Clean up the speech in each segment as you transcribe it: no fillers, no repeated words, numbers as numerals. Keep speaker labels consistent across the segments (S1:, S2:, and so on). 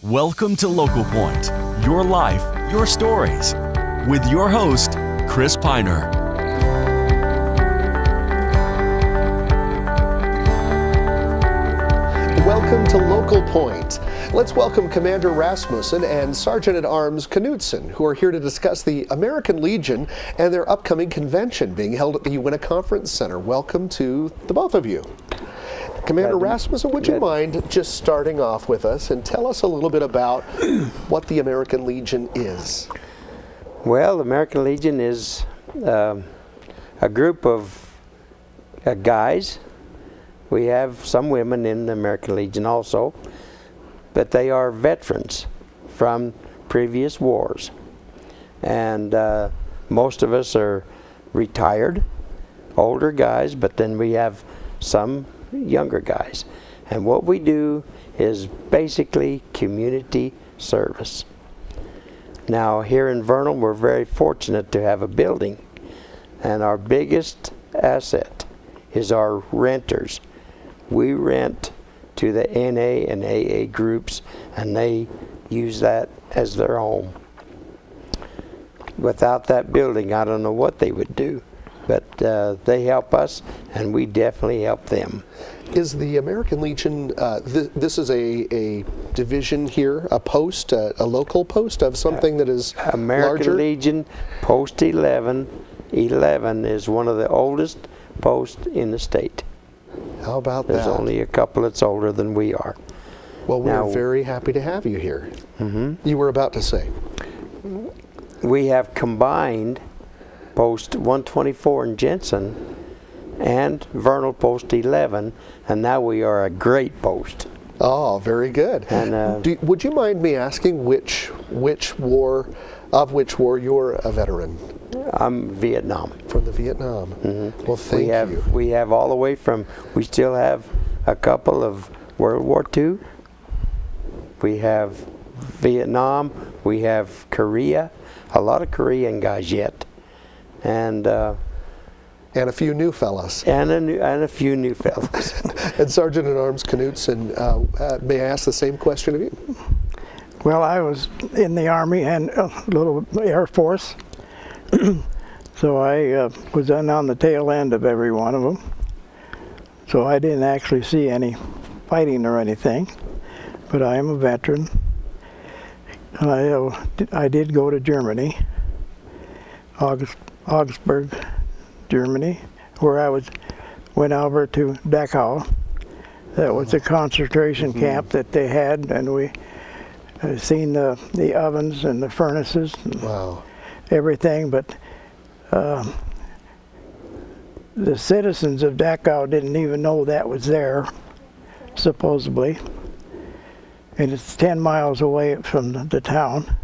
S1: Welcome to Local Point, your life, your stories, with your host, Chris Piner.
S2: Welcome to Local Point. Let's welcome Commander Rasmussen and Sergeant-at-Arms Knudsen, who are here to discuss the American Legion and their upcoming convention being held at the Uintah Conference Center. Welcome to the both of you. Commander Rasmussen, would you mind just starting off with us and tell us a little bit about what the American Legion is?
S3: Well, the American Legion is a group of guys. We have some women in the American Legion also, but they are veterans from previous wars. And most of us are retired, older guys, but then we have some younger guys. And what we do is basically community service. Now here in Vernal, we're very fortunate to have a building, and our biggest asset is our renters. We rent to the NA and AA groups, and they use that as their home. Without that building, I don't know what they would do, but they help us, and we definitely help them.
S2: Is the American Legion, this is a division here, a post, a local post of something that is
S3: American
S2: larger?
S3: Legion Post 11 is one of the oldest posts in the state.
S2: How about
S3: There's
S2: that?
S3: only a couple that's older than we are.
S2: Well, we're
S3: Now,
S2: very happy to have you here. You were about to say.
S3: We have combined Post 124 in Jensen and Vernal Post 11, and now we are a great post.
S2: Oh, very good.
S3: And
S2: would you mind me asking which war you're a veteran?
S3: I'm Vietnam.
S2: From the Vietnam. Well, thank you.
S3: We have all the way from, we still have a couple of World War II. We have Vietnam. We have Korea. A lot of Korean guys yet. And
S2: a few new fellas.
S3: And a few new fellas.
S2: And Sergeant-at-Arms Knudsen, may I ask the same question of you?
S4: Well, I was in the Army and a little Air Force, so I was on the tail end of every one of them. So I didn't actually see any fighting or anything, but I am a veteran. And I did go to Germany, Augsburg, Germany, where I went over to Dachau. That was a concentration camp that they had, and we seen the ovens and the furnaces and everything, but the citizens of Dachau didn't even know that was there, supposedly. And it's 10 miles away from the town.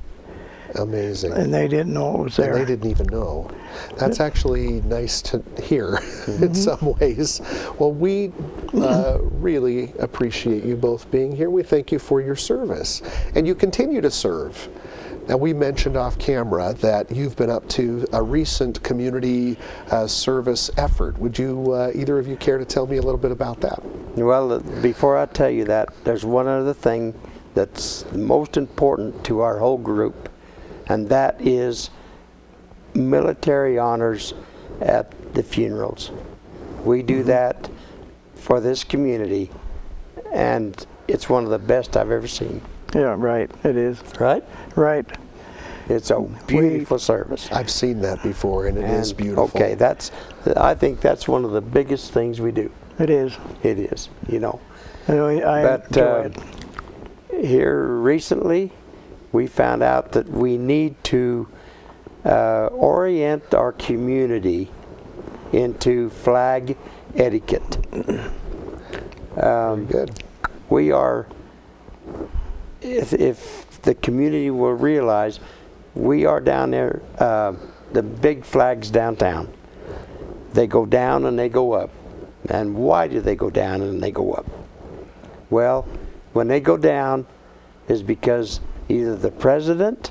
S2: Amazing.
S4: And they didn't know it was there.
S2: And they didn't even know. That's actually nice to hear in some ways. Well, we really appreciate you both being here. We thank you for your service. And you continue to serve. Now, we mentioned off camera that you've been up to a recent community service effort. Would you, either of you, care to tell me a little bit about that?
S3: Well, before I tell you that, there's one other thing that's most important to our whole group, and that is military honors at the funerals. We do that for this community, and it's one of the best I've ever seen.
S4: Yeah, right, it is.
S3: Right?
S4: Right.
S3: It's a beautiful service.
S2: I've seen that before, and it is beautiful.
S3: Okay, I think that's one of the biggest things we do.
S4: It is.
S3: It is, you know.
S4: I enjoy it.
S3: Here recently, we found out that we need to orient our community into flag etiquette.
S2: Good.
S3: We are, if the community will realize, we are down there, the big flags downtown. They go down and they go up. And why do they go down and they go up? Well, when they go down is because either the President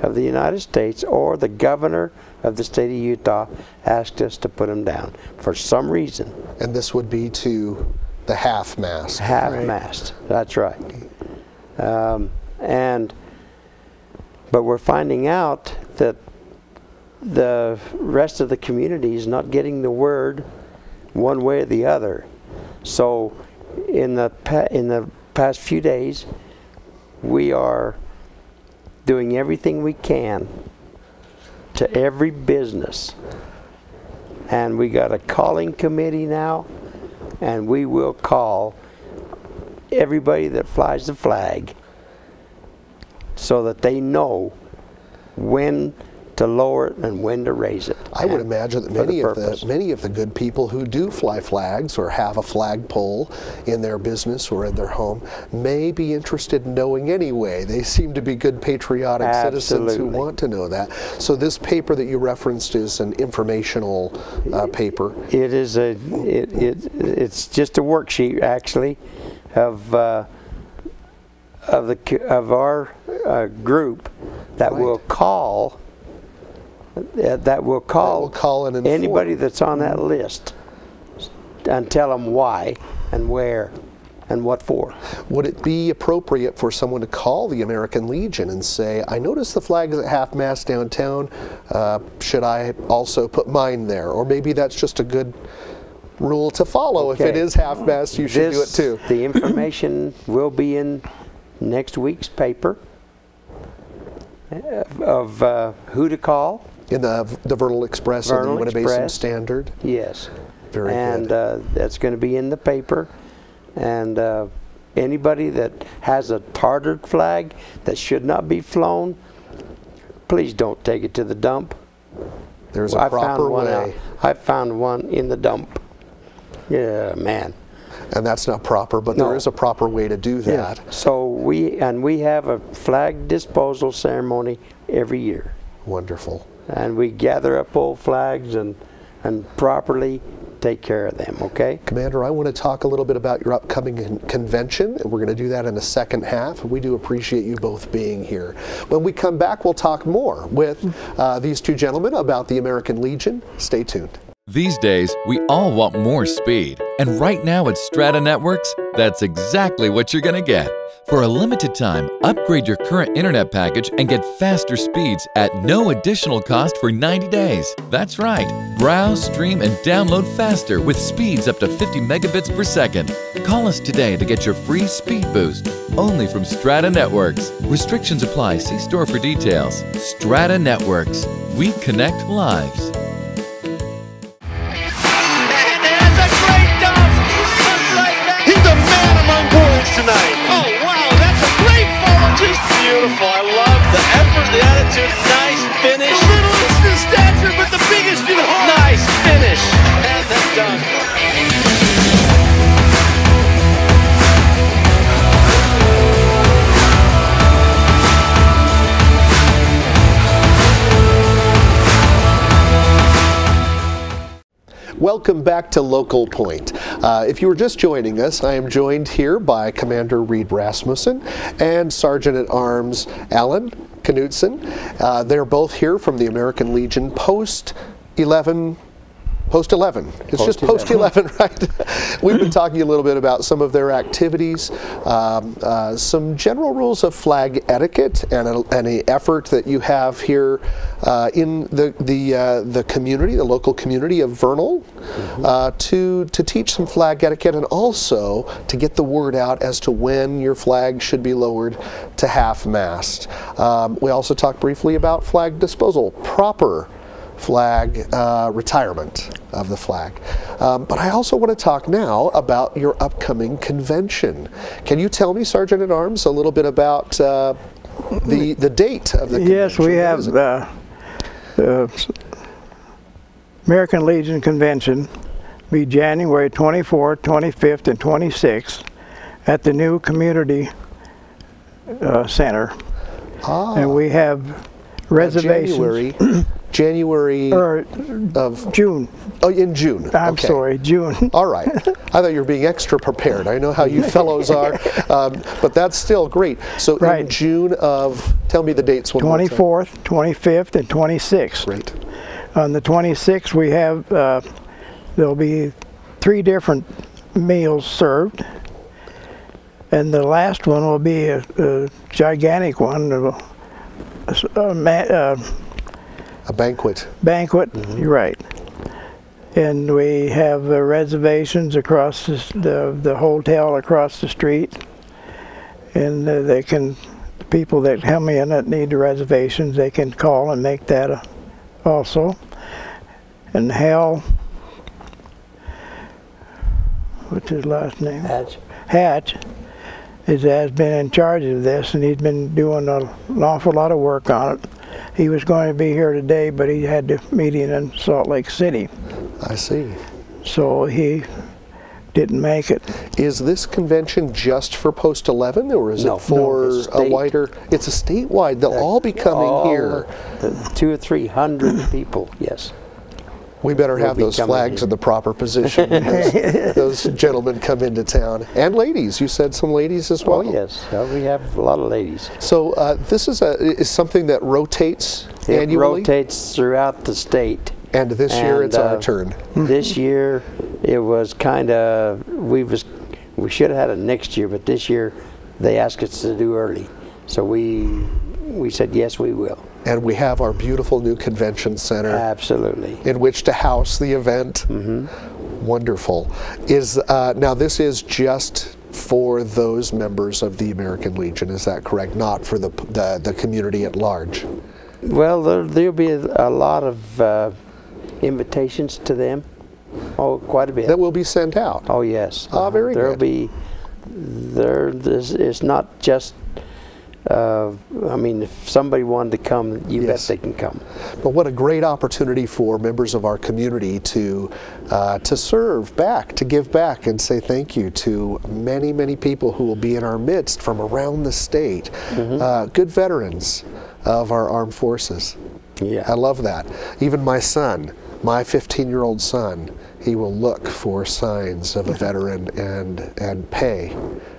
S3: of the United States or the Governor of the state of Utah asked us to put them down for some reason.
S2: And this would be to the half-mast.
S3: Half-mast, that's right. But we're finding out that the rest of the community is not getting the word one way or the other. So in the past few days, we are doing everything we can to every business. And we got a calling committee now, and we will call everybody that flies the flag so that they know when to lower it and when to raise it.
S2: I would imagine that many of the good people who do fly flags or have a flagpole in their business or in their home may be interested in knowing anyway. They seem to be good patriotic citizens who want to know that. So this paper that you referenced is an informational paper.
S3: It is it's just a worksheet actually of our group that will call. That will call
S2: and
S3: anybody that's on that list and tell them why and where and what for.
S2: Would it be appropriate for someone to call the American Legion and say, I noticed the flag is at half-mast downtown, should I also put mine there? Or maybe that's just a good rule to follow. Okay. If it is half-mast, you should do it too.
S3: The information will be in next week's paper of who to call.
S2: In the Vernal Express and the Uintah Basin Standard?
S3: Yes.
S2: Very good.
S3: And that's going to be in the paper. And anybody that has a tarred flag that should not be flown, please don't take it to the dump.
S2: There's a proper way.
S3: I found one in the dump. Yeah, man.
S2: And that's not proper, but there is a proper way to do that.
S3: Yeah. So we have a flag disposal ceremony every year.
S2: Wonderful.
S3: And we gather up old flags and properly take care of them, okay?
S2: Commander, I want to talk a little bit about your upcoming convention, and we're going to do that in the second half. We do appreciate you both being here. When we come back, we'll talk more with these two gentlemen about the American Legion. Stay tuned.
S1: These days, we all want more speed. And right now at Strata Networks, that's exactly what you're going to get. For a limited time, upgrade your current internet package and get faster speeds at no additional cost for 90 days. That's right. Browse, stream, and download faster with speeds up to 50 megabits per second. Call us today to get your free speed boost. Only from Strata Networks. Restrictions apply. See store for details. Strata Networks. We connect lives.
S5: Tonight. Oh, wow, that's a great follow. Just beautiful. I love the effort, the attitude. Nice finish. The littlest in stature, but the biggest in heart. Nice finish. And then done.
S2: Welcome back to Local Point. If you were just joining us, I am joined here by Commander Reed Rasmussen and Sergeant-at-Arms Alan Knutson. They're both here from the American Legion Post 11. It's just Post 11, right? We've been talking a little bit about some of their activities, some general rules of flag etiquette, and an effort that you have here in the community, the local community of Vernal, to teach some flag etiquette and also to get the word out as to when your flag should be lowered to half-mast. We also talked briefly about flag disposal, proper flag retirement of the flag. But I also want to talk now about your upcoming convention. Can you tell me, Sergeant-at-Arms, a little bit about the date of the convention?
S4: Yes, we have the American Legion Convention be January 24th, 25th, and 26th at the new community center. And we have reservations.
S2: January of
S4: June.
S2: Oh, in June.
S4: I'm sorry, June.
S2: All right. I thought you were being extra prepared. I know how you fellows are, but that's still great. So in June of, tell me the dates.
S4: 24th, 25th, and 26th.
S2: Great.
S4: On the 26th, we have, there'll be 3 different meals served. And the last one will be a gigantic one,
S2: A banquet.
S4: banquet. You're right. And we have reservations across the hotel across the street, and they can, people that come in that need the reservations, they can call and make that also. And Hal, what's his last name? Hatch has been in charge of this, and he's been doing an awful lot of work on it. He was going to be here today, but he had the meeting in Salt Lake City.
S2: I see.
S4: So he didn't make it.
S2: Is this convention just for Post 11, or is it for a wider? It's a statewide. They'll all be coming here.
S3: 200 or 300 people, yes.
S2: We better have those flags in the proper position as those gentlemen come into town. And ladies, you said some ladies as well?
S3: Oh, yes. We have a lot of ladies.
S2: So this is something that rotates annually?
S3: It rotates throughout the state.
S2: And this year it's our turn.
S3: This year it was kind of, we should have had it next year, but this year they asked us to do early. So we said, yes, we will.
S2: And we have our beautiful new convention center.
S3: Absolutely.
S2: In which to house the event. Wonderful. Now this is just for those members of the American Legion, is that correct? Not for the community at large?
S3: Well, there'll be a lot of invitations to them. Oh, quite a bit.
S2: That will be sent out?
S3: Oh, yes.
S2: Very good.
S3: It's not just, I mean, if somebody wanted to come, you bet they can come.
S2: But what a great opportunity for members of our community to serve back, to give back and say thank you to many, many people who will be in our midst from around the state. Good veterans of our armed forces.
S3: Yeah.
S2: I love that. Even my son, my 15-year-old son, he will look for signs of a veteran and pay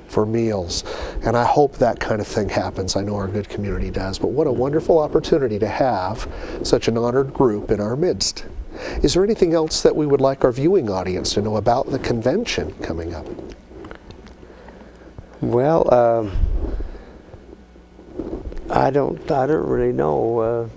S2: for meals. And I hope that kind of thing happens. I know our good community does. But what a wonderful opportunity to have such an honored group in our midst. Is there anything else that we would like our viewing audience to know about the convention coming up?
S3: Well, I don't really know.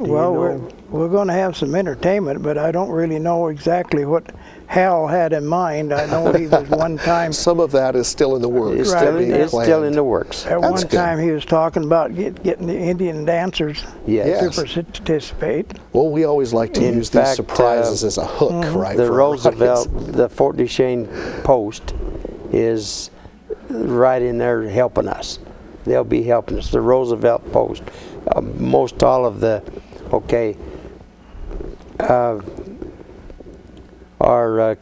S4: We're going to have some entertainment, but I don't really know exactly what Hal had in mind. I know he was one time.
S2: Some of that is still in the works.
S3: It's still in the works.
S4: At one time he was talking about getting the Indian dancers to participate.
S2: Well, we always like to use these surprises as a hook, right?
S3: The Roosevelt, the Fort Duchesne post is right in there helping us. They'll be helping us. The Roosevelt post, most all of the, our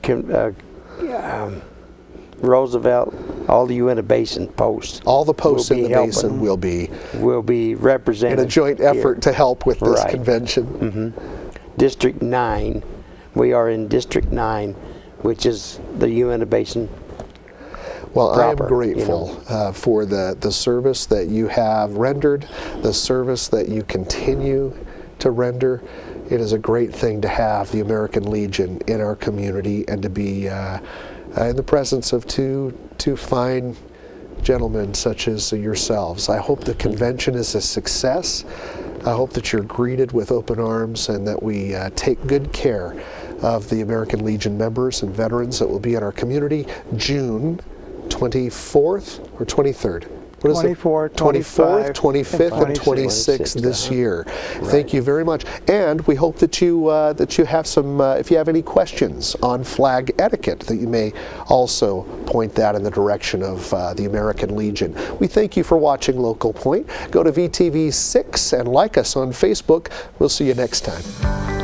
S3: Roosevelt, all the Uintah Basin posts.
S2: All the posts in the basin will be
S3: represented
S2: in a joint effort to help with this convention.
S3: District 9, we are in District 9, which is the Uintah Basin.
S2: Well, I am grateful for the service that you have rendered, the service that you continue to render. It is a great thing to have the American Legion in our community and to be in the presence of two fine gentlemen such as yourselves. I hope the convention is a success. I hope that you're greeted with open arms and that we take good care of the American Legion members and veterans that will be in our community June 24th or 23rd? What is
S4: 24th,
S2: 24th, 25th, and 26th this year. Thank you very much. And we hope that you have some, if you have any questions on flag etiquette, that you may also point that in the direction of the American Legion. We thank you for watching Local Point. Go to VTV6 and like us on Facebook. We'll see you next time.